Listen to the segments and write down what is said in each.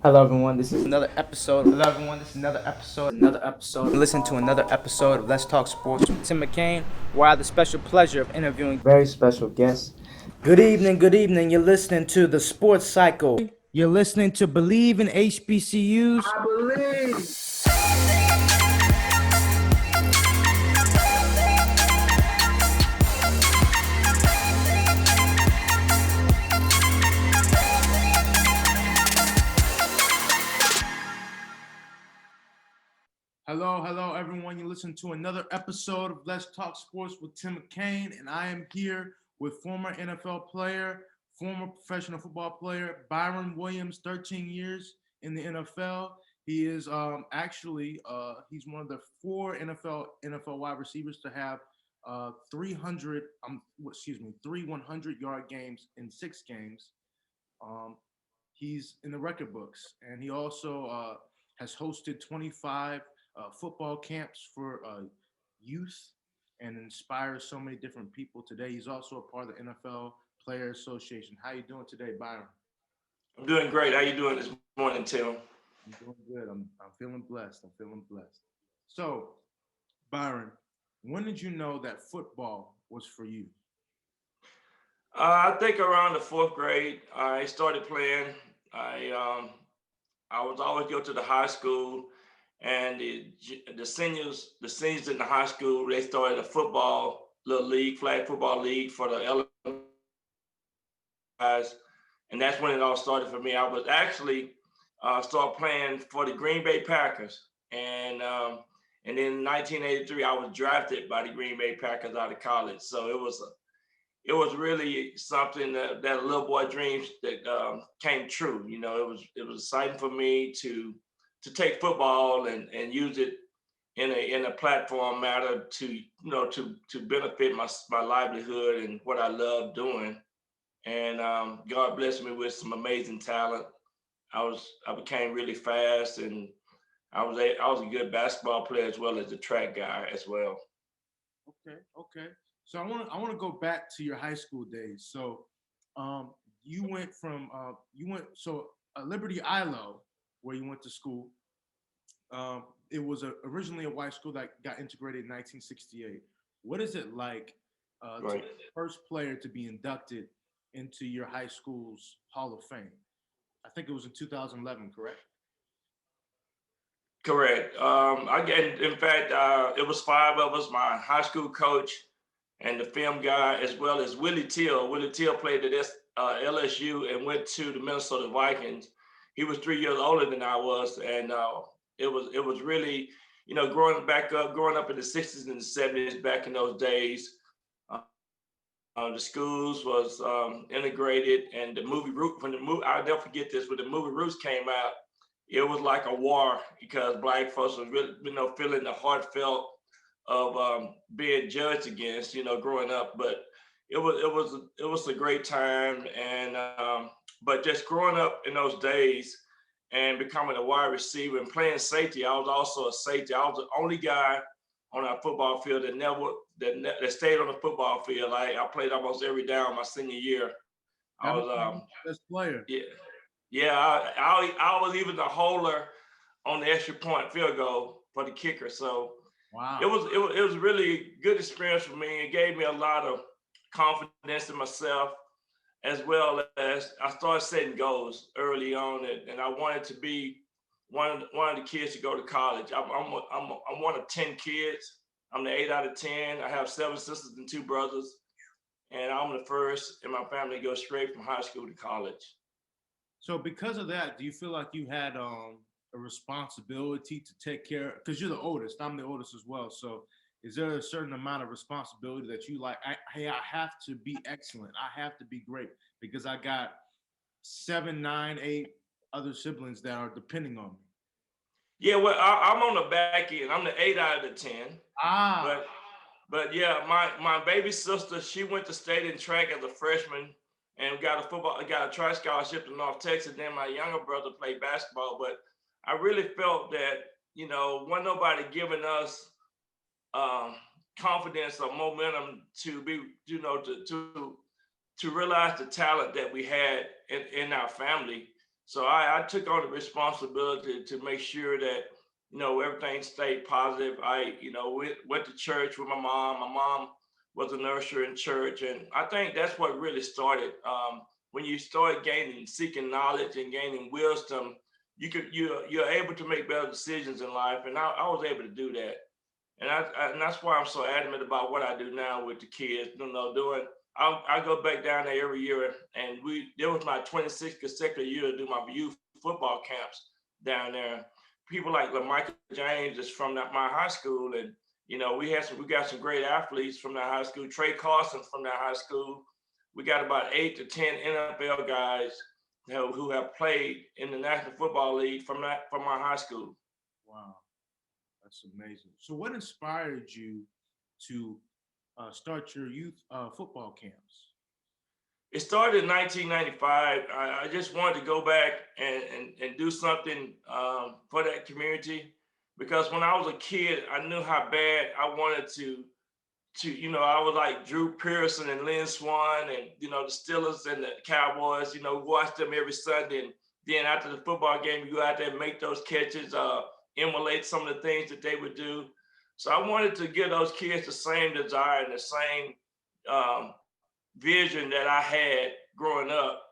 Hello everyone, this is another episode. Hello everyone, this is another episode. Listen to another episode of Let's Talk Sports with Tim McKain, where I have the special pleasure of interviewing very special guests. Good evening, good evening. You're listening to the Sports Cycle. You're listening to Believe in HBCUs. I believe. Hello everyone. You listen to another episode of Let's Talk Sports with Tim McKain, and I am here with former NFL player, former professional football player, Byron Williams, 13 years in the NFL. He is he's one of the four NFL wide receivers to have 3 100-yard games in 6 games. He's in the record books, and he also has hosted 25 football camps for youth and inspires so many different people today. He's also a part of the NFL Player Association. How you doing today, Byron? I'm doing great. How you doing this morning, Tim? I'm doing good. I'm feeling blessed. I'm feeling blessed. So, Byron, when did you know that football was for you? I think around the fourth grade, I started playing. I um, I was always go to the high school, and the seniors in the high school, they started a football little league, flag football league for the elementary guys, and that's when it all started for me. I was actually started playing for the Green Bay Packers, and then in 1983, I was drafted by the Green Bay Packers out of college. So it was really something that a little boy dreams that came true. You know, it was exciting for me to take football and use it in a platform matter to benefit my livelihood and what I love doing. And God blessed me with some amazing talent. I became really fast, and I was a good basketball player as well as a track guy as well. Okay. So I want to go back to your high school days. So, um, you went Liberty ILO, where you went to school. It was originally a white school that got integrated in 1968. What is it like to be Right. the first player to be inducted into your high school's Hall of Fame? I think it was in 2011, correct? Correct. I get, in fact, it was five of us, my high school coach and the film guy, as well as Willie Till. Willie Till played at LSU and went to the Minnesota Vikings. He was 3 years older than I was, and it was really, growing up in the '60s and the '70s, back in those days. uh, the schools was integrated, and the movie Root when the movie I'll never forget this when the movie Roots came out. It was like a war because black folks was really feeling the heartfelt of being judged against, growing up. But it was a great time, and but just growing up in those days and becoming a wide receiver and playing safety. I was also a safety. I was the only guy on our football field that stayed on the football field. I played almost every down my senior year. I That was makes you the best player. yeah, yeah. I was even the holder on the extra point field goal for the kicker. So it Wow. was it was it was really a good experience for me. It gave me a lot of confidence in myself, as well as I started setting goals early on, and I wanted to be one of the kids to go to college. I'm one of 10 kids. I'm the 8 out of 10. I have 7 sisters and 2 brothers, and I'm the first in my family to go straight from high school to college. So because of that, do you feel like you had a responsibility to take care? Because you're the oldest, I'm the oldest as well. So is there a certain amount of responsibility that you like? Hey, I have to be excellent. I have to be great because I got seven, nine, eight other siblings that are depending on me. Yeah, well, I'm on the back end. I'm the 8 out of the 10. Ah, But but yeah, my baby sister, she went to state in track as a freshman and got a track scholarship to North Texas. Then my younger brother played basketball, but I really felt that wasn't nobody giving us um, confidence or momentum to be to realize the talent that we had in our family. So I took on the responsibility to make sure that, everything stayed positive. I, went to church with my mom. My mom was a nursery in church. And I think that's what really started. When you start seeking knowledge and gaining wisdom, you're able to make better decisions in life. And I was able to do that. And that's why I'm so adamant about what I do now with the kids. Doing I go back down there every year, and there was my 26th consecutive year to do my youth football camps down there. People like Michael James is from my high school, and we got some great athletes from that high school. Trey Carson from that high school. We got about 8 to 10 NFL guys who have played in the National Football League from our high school. Wow, that's amazing. So, what inspired you to start your youth football camps? It started in 1995. I just wanted to go back and do something for that community, because when I was a kid, I knew how bad I wanted to I was like Drew Pearson and Lynn Swan and, the Steelers and the Cowboys, watch them every Sunday. And then after the football game, you go out there and make those catches, emulate some of the things that they would do. So I wanted to give those kids the same desire and the same vision that I had growing up.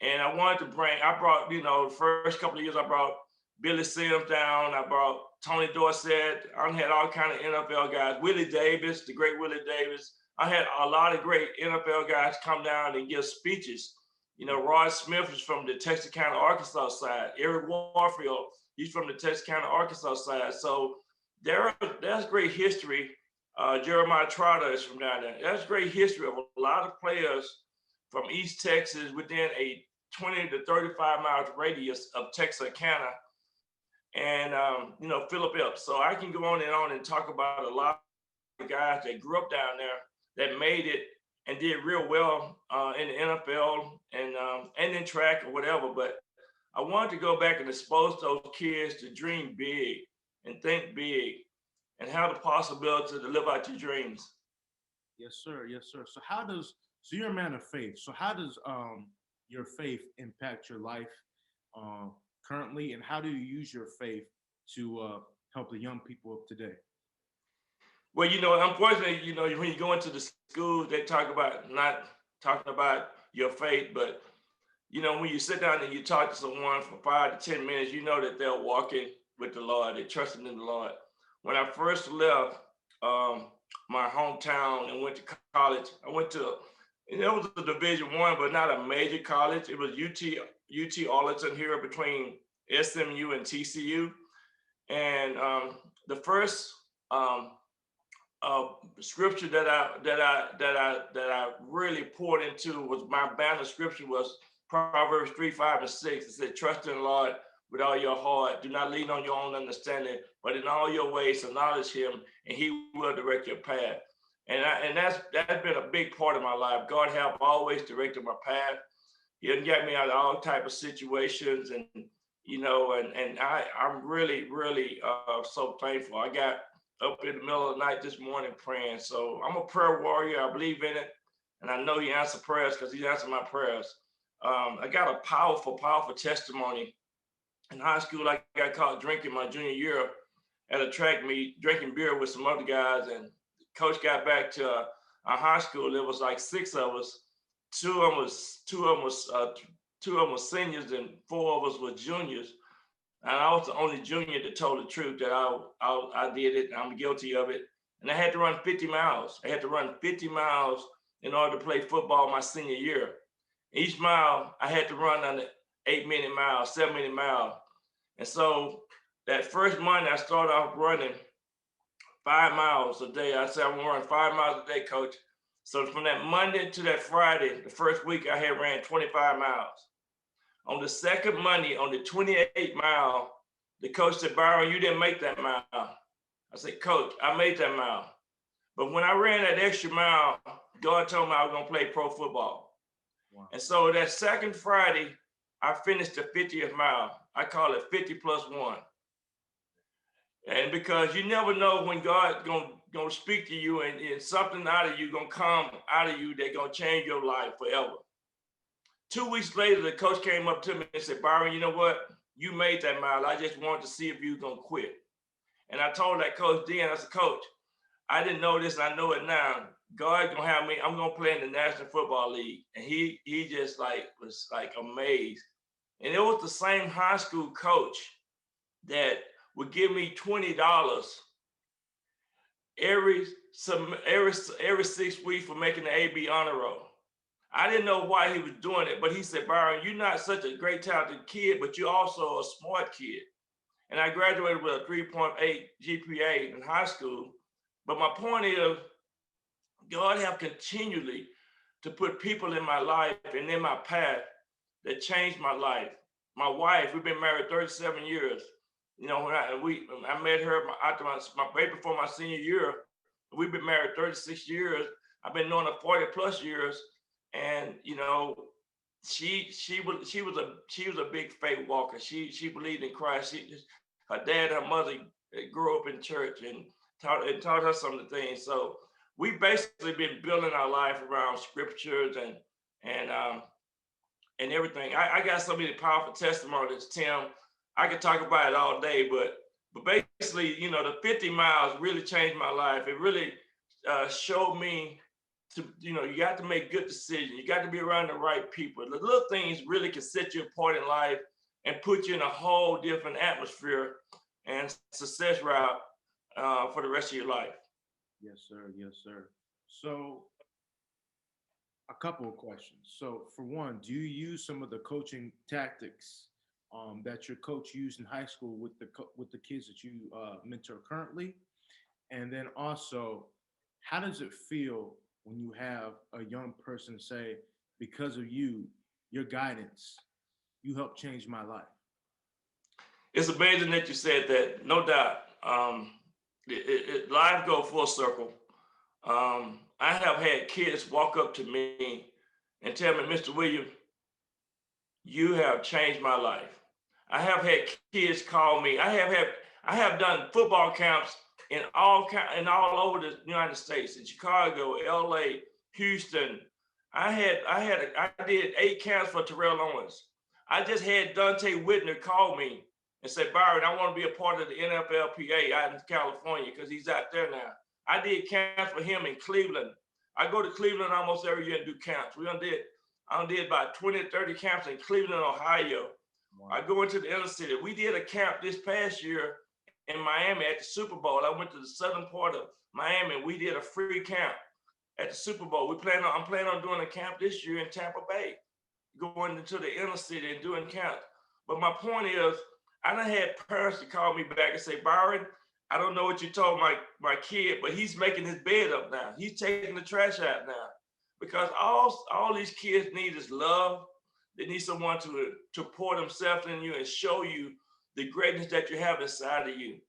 And I brought, the first couple of years, I brought Billy Sims down. I brought Tony Dorsett. I had all kind of NFL guys. Willie Davis, the great Willie Davis. I had a lot of great NFL guys come down and give speeches. Rod Smith is from the Texarkana, Arkansas side. Eric Warfield, he's from the Texarkana, Arkansas side. So that's great history. Jeremiah Trotter is from down there. That's great history of a lot of players from East Texas within a 20 to 35 miles radius of Texarkana and, Philip Epps. So I can go on and talk about a lot of guys that grew up down there that made it and did real well in the NFL and in track or whatever. But I wanted to go back and expose those kids to dream big and think big and have the possibility to live out your dreams. Yes, sir. Yes, sir. So you're a man of faith. So how does your faith impact your life currently, and how do you use your faith to help the young people of today? Well, unfortunately, when you go into the schools, they talk about not talking about your faith, but when you sit down and you talk to someone for 5 to 10 minutes, you know that they're walking with the Lord, they're trusting in the Lord. When I first left my hometown and went to college, it was a Division I, but not a major college. It was UT Arlington here between SMU and TCU. And the first scripture that I really poured into was my banner scripture was Proverbs 3, 5, and 6. It said, "Trust in the Lord with all your heart. Do not lean on your own understanding, but in all your ways acknowledge Him, and He will direct your path." And that's been a big part of my life. God have always directed my path. He done got me out of all type of situations, and I'm really so thankful. I got up in the middle of the night this morning praying. So I'm a prayer warrior. I believe in it, and I know He answers prayers because He answered my prayers. I got a powerful testimony. In high school, I got caught drinking my junior year at a track meet, drinking beer with some other guys, and coach got back to our high school. There was like 6 of us. Two of them was seniors, and 4 of us were juniors. And I was the only junior that told the truth that I did it. I'm guilty of it. And I had to run 50 miles. I had to run 50 miles in order to play football my senior year. Each mile I had to run under 8-minute mile, 7-minute mile. And so that first Monday I started off running 5 miles a day. I said, I'm gonna run 5 miles a day, coach. So from that Monday to that Friday, the first week I had ran 25 miles. On the second Monday, on the 28th mile, the coach said, "Byron, you didn't make that mile." I said, "Coach, I made that mile." But when I ran that extra mile, God told me I was gonna play pro football. Wow. And so that second Friday, I finished the 50th mile. I call it 50 plus 1. And because you never know when God gonna speak to you and something out of you gonna come out of you that gonna change your life forever. 2 weeks later, the coach came up to me and said, Byron, you know what? You made that mile. I just wanted to see if you were going to quit. And I told that coach then, I said, Coach, I didn't know this, and I know it now. God's gonna have me. I'm gonna play in the National Football League, and he just like was like amazed. And it was the same high school coach that would give me $20 every 6 weeks for making the AB honor roll. I didn't know why he was doing it, but he said, Byron, you're not such a great talented kid, but you're also a smart kid. And I graduated with a 3.8 GPA in high school. But my point is, God have continually to put people in my life and in my path that changed my life. My wife, we've been married 37 years. You know, I met her after right before my senior year. We've been married 36 years. I've been knowing her 40 plus years. And, you know, she was a big faith walker. She believed in Christ. Her dad and her mother grew up in church and taught her some of the things. So we basically been building our life around scriptures and everything. I got so many powerful testimonies, Tim. I could talk about it all day, but basically, you know, the 50 miles really changed my life. It really showed me to, you know, you got to make good decisions. You got to be around the right people. The little things really can set you apart in life and put you in a whole different atmosphere and success route for the rest of your life. Yes, sir. Yes, sir. So a couple of questions. So for one, do you use some of the coaching tactics that your coach used in high school with the kids that you mentor currently? And then also, how does it feel when you have a young person say, because of you, your guidance, you helped change my life? It's amazing that you said that, no doubt. Life go full circle. I have had kids walk up to me and tell me, Mr. Williams, you have changed my life. I have had kids call me. I have done football camps in all over the United States, in Chicago, LA, Houston. I did 8 camps for Terrell Owens. I just had Dante Whitner call me and say, Byron, I want to be a part of the NFLPA out in California because he's out there now. I did camps for him in Cleveland. I go to Cleveland almost every year and do camps. I did about 20, 30 camps in Cleveland, Ohio. Wow. I go into the inner city. We did a camp this past year in Miami at the Super Bowl. I went to the southern part of Miami. We did a free camp at the Super Bowl. I'm planning on doing a camp this year in Tampa Bay, going into the inner city and doing camps. But my point is, I done had parents to call me back and say, Byron, I don't know what you told my kid, but he's making his bed up now. He's taking the trash out now. Because all these kids need is love. They need someone to pour themselves in you and show you the greatness that you have inside of you.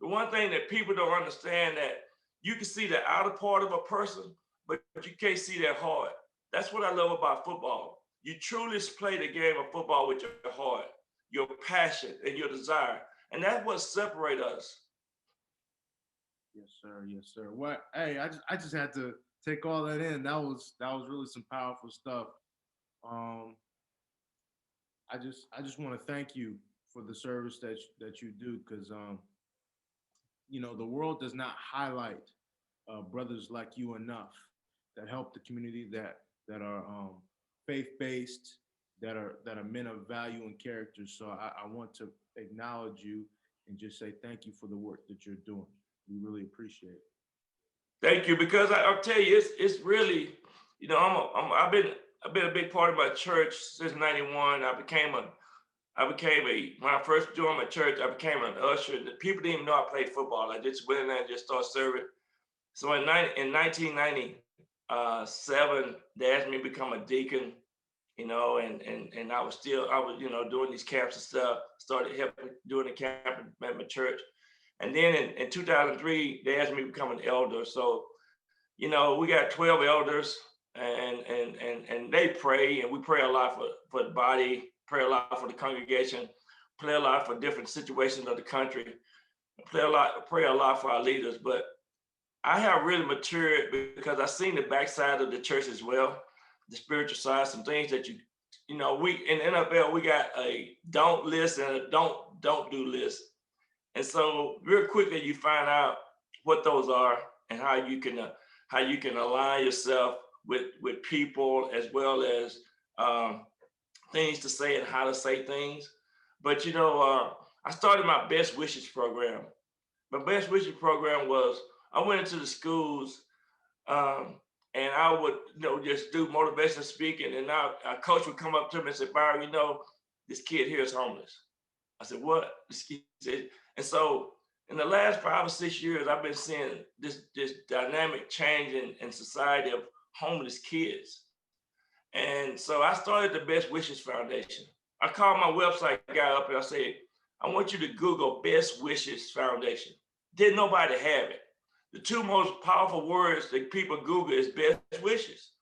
The one thing that people don't understand, that you can see the outer part of a person, but you can't see their heart. That's what I love about football. You truly play the game of football with your heart, your passion, and your desire. And that's what separates us. Yes, sir. Yes, sir. What? Hey, I just had to take all that in. That was really some powerful stuff. I just want to thank you for the service that you do, because you know, the world does not highlight brothers like you enough that help the community, that are faith based, that are men of value and character. So I want to acknowledge you and just say thank you for the work that you're doing. We really appreciate it. Thank you, because I'll tell you, it's really, you know, I've been a big part of my church since '91. When I first joined my church, I became an usher. The people didn't even know I played football. I just went in there and just started serving. So in 1997, they asked me to become a deacon, you know, and I was, you know, doing these camps and stuff, started helping doing the camp at my church. And then in 2003, they asked me to become an elder. So, you know, we got 12 elders, and they pray, and we pray a lot for the body, pray a lot for the congregation, pray a lot for different situations of the country, pray a lot for our leaders. But I have really matured because I've seen the backside of the church as well, the spiritual side, some things that you know, we in the NFL we got a don't list and a don't do list, and so real quickly you find out what those are and how you can align yourself with people as well as um, things to say and how to say things. But you know, I started my best wishes program. My best wishes program was I went into the schools, um, and I would, you know, just do motivational speaking. And now a coach would come up to me and say, Byron, you know, this kid here is homeless. I said, what? This kid said, and so in the last 5 or 6 years, I've been seeing this dynamic change in society of homeless kids. And so I started the Best Wishes Foundation. I called my website guy up and I said, I want you to Google Best Wishes Foundation. Didn't nobody have it. The two most powerful words that people Google is best wishes.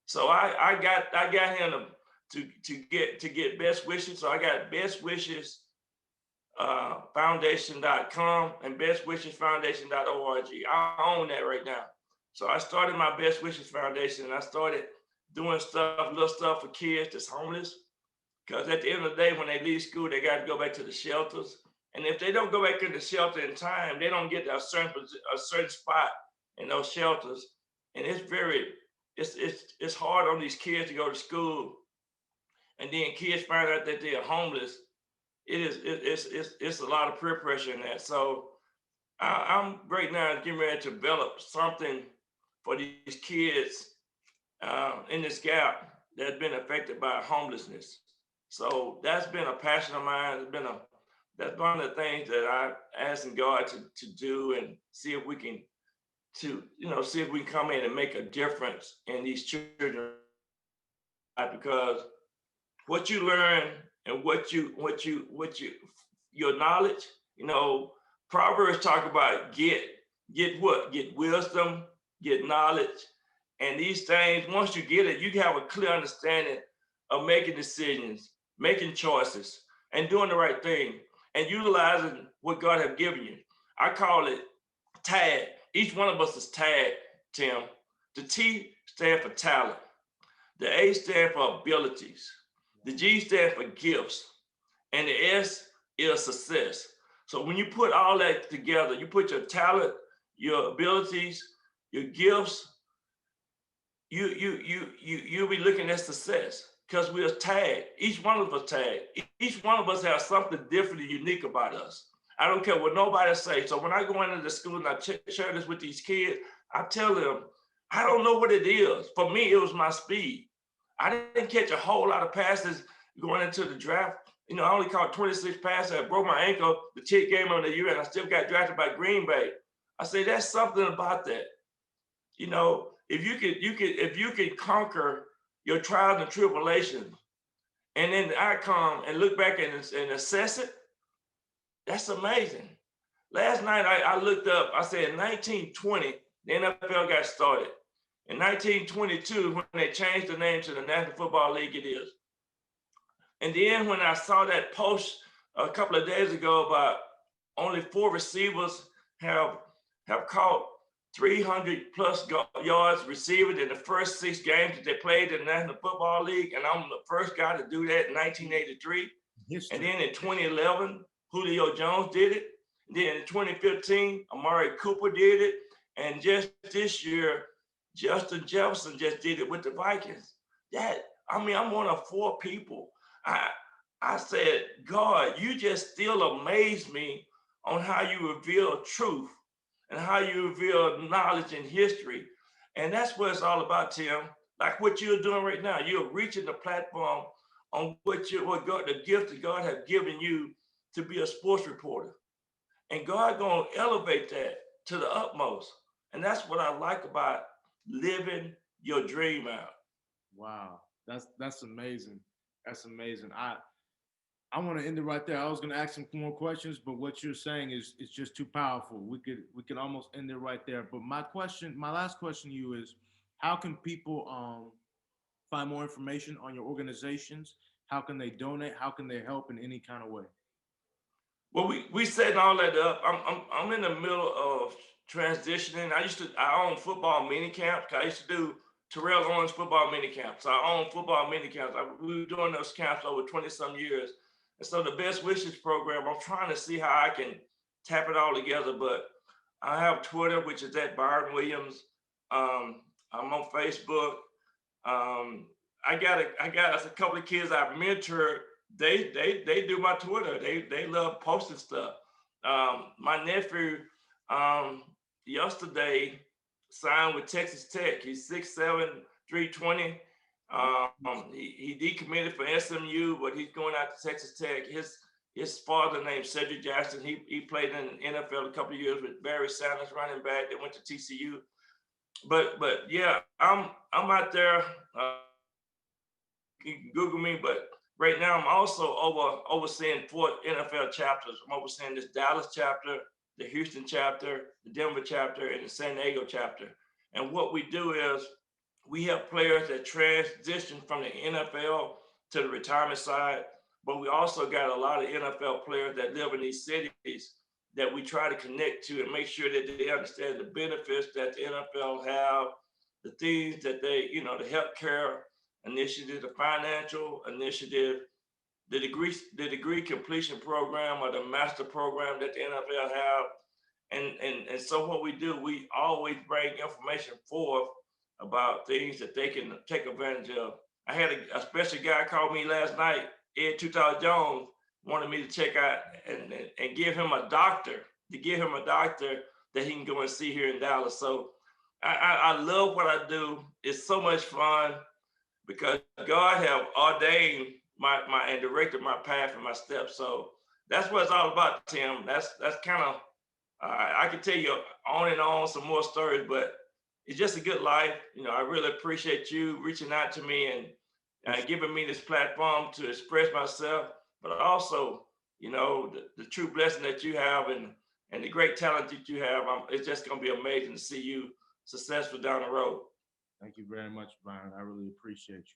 So I got him to get best wishes. So I got best wishes foundation.com and bestwishesfoundation.org. I own that right now. So I started my Best Wishes Foundation and I started doing stuff, little stuff for kids that's homeless. Because at the end of the day, when they leave school, they got to go back to the shelters. And if they don't go back to the shelter in time, they don't get a certain spot in those shelters. And it's hard on these kids to go to school. And then kids find out that they are homeless. It's a lot of peer pressure in that. So I'm right now getting ready to develop something for these kids in this gap that's been affected by homelessness. So that's been a passion of mine. That's one of the things that I asking God to do and see if we can see if we can come in and make a difference in these children, because what you learn and what you your knowledge, you know, Proverbs talk about get what? Get wisdom, get knowledge. And these things, once you get it, you have a clear understanding of making decisions, making choices, and doing the right thing, and utilizing what God has given you. I call it tag. Each one of us is tagged, Tim. The T stands for talent. The A stands for abilities. The G stands for gifts. And the S is success. So when you put all that together, you put your talent, your abilities, your gifts, you'll be looking at success because we're tagged. Each one of us tagged. Each one of us has something different and unique about us. I don't care what nobody say. So when I go into the school and I share this with these kids, I tell them, I don't know what it is. For me, it was my speed. I didn't catch a whole lot of passes going into the draft. You know, I only caught 26 passes. I broke my ankle the 10th game of the year, and I still got drafted by Green Bay. I say that's something about that. You know, if you could conquer your trials and tribulations, and then I come and look back and assess it, that's amazing. Last night I looked up. I said in 1920 the NFL got started. In 1922, when they changed the name to the National Football League, it is. And then when I saw that post a couple of days ago about only 4 receivers have caught 300 plus yards receiving in the first 6 games that they played in the National Football League, and I'm the first guy to do that in 1983. History. And then in 2011, Julio Jones did it. And then in 2015, Amari Cooper did it. And just this year, Justin Jefferson just did it with the Vikings. I'm one of 4 people. I said, God, you just still amaze me on how you reveal truth and how you reveal knowledge and history. And that's what it's all about, Tim. Like what you're doing right now, you're reaching the platform on the gift that God has given you to be a sports reporter. And God gonna elevate that to the utmost. And that's what I like about living your dream out. Wow, that's amazing. That's amazing. I want to end it right there. I was going to ask some more questions, but what you're saying is just too powerful. We could almost end it right there. But my last question to you is, how can people find more information on your organizations? How can they donate? How can they help in any kind of way? Well, we setting all that up. I'm in the middle of transitioning. I own football mini camps. I used to do Terrell Owens football mini camps, our own football mini camps. We were doing those camps over 20 some years. And so the Best Wishes program, I'm trying to see how I can tap it all together. But I have Twitter, which is at Byron Williams. I'm on Facebook. I got a couple of kids I've mentored. They do my Twitter. They love posting stuff. My nephew yesterday signed with Texas Tech. He's 6'7", 320. He decommitted for SMU, but he's going out to Texas Tech. His father named Cedric Jackson. He played in the NFL a couple of years with Barry Sanders, running back. They went to TCU. But yeah, I'm out there. You can Google me, but right now I'm also overseeing 4 NFL chapters. I'm overseeing this Dallas chapter, the Houston chapter, the Denver chapter, and the San Diego chapter. And what we do is we help players that transition from the NFL to the retirement side, but we also got a lot of NFL players that live in these cities that we try to connect to and make sure that they understand the benefits that the NFL have, the things that they, the healthcare initiative, the financial initiative, the degree completion program or the master program that the NFL have. And so what we do, we always bring information forth about things that they can take advantage of. I had a special guy call me last night, Ed 2000 Jones, wanted me to check out and give him a doctor, that he can go and see here in Dallas. So I love what I do. It's so much fun because God have ordained my and directed my path and my steps. So that's what it's all about, Tim. That's kind of, I can tell you on and on some more stories, but it's just a good life. I really appreciate you reaching out to me and giving me this platform to express myself, but also, the true blessing that you have and the great talent that you have. It's just going to be amazing to see you successful down the road. Thank you very much, Byron. I really appreciate you.